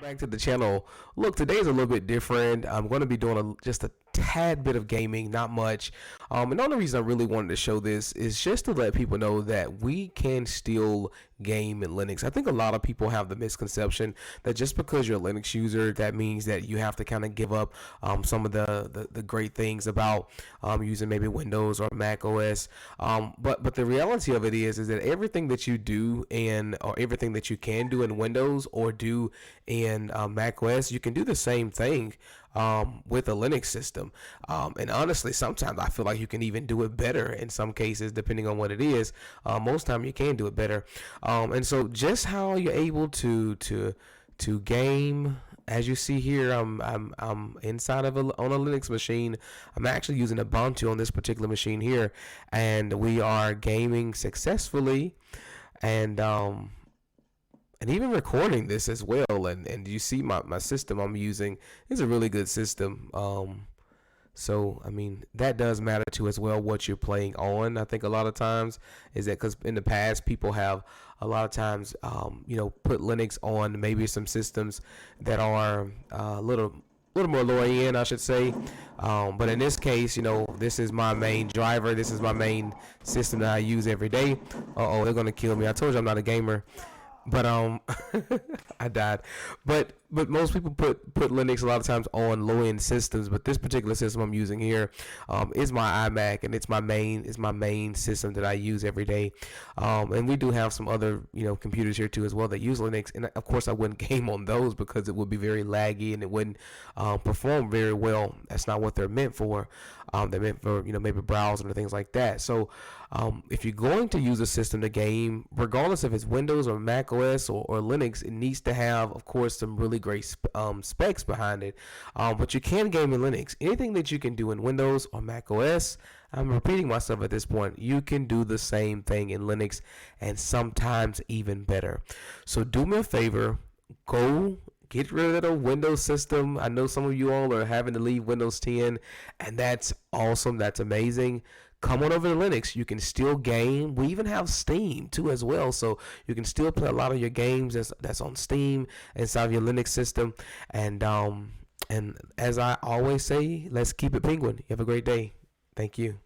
Back to the channel. Look, today's a little bit different. I'm going to be doing just a tad bit of gaming, not much. And the only reason I really wanted to show this is just to let people know that we can still game in Linux. I think a lot of people have the misconception that just because you're a Linux user, that means that you have to kind of give up some of the great things about using maybe Windows or Mac OS. But the reality of it is that everything that you do or everything that you can do in Windows or do in Mac OS, you can do the same thing with a Linux system. And honestly, sometimes I feel like you can even do it better in some cases, depending on what it is. Most time you can do it better. And so just how you're able to game, as you see here, I'm inside of on a Linux machine. I'm actually using Ubuntu on this particular machine here, and we are gaming successfully, and even recording this as well. And you see my system I'm using is a really good system. So I mean, that does matter too as well, what you're playing on. I think a lot of times is that because in the past people have a lot of times put Linux on maybe some systems that are a little more lower end, I should say. But in this case, this is my main driver. This is my main system that I use every day. They're gonna kill me. I told you I'm not a gamer. But I died. But most people put Linux a lot of times on low end systems. But this particular system I'm using here is my iMac, and it's my main system that I use every day. And we do have some other computers here too as well that use Linux. And of course I wouldn't game on those because it would be very laggy and it wouldn't perform very well. That's not what they're meant for. They're meant for maybe browsing or things like that. So if you're going to use a system to game, regardless if it's Windows or Mac OS or Linux, it needs to have, of course, some really great specs behind it. But you can game in Linux. Anything that you can do in Windows or Mac OS, I'm repeating myself at this point, you can do the same thing in Linux, and sometimes even better. So do me a favor, go get rid of the Windows system. I know some of you all are having to leave Windows 10, and that's awesome. That's amazing. Come on over to Linux. You can still game. We even have Steam too as well, so you can still play a lot of your games that's on Steam inside of your Linux system. And as I always say, let's keep it penguin. You have a great day. Thank you.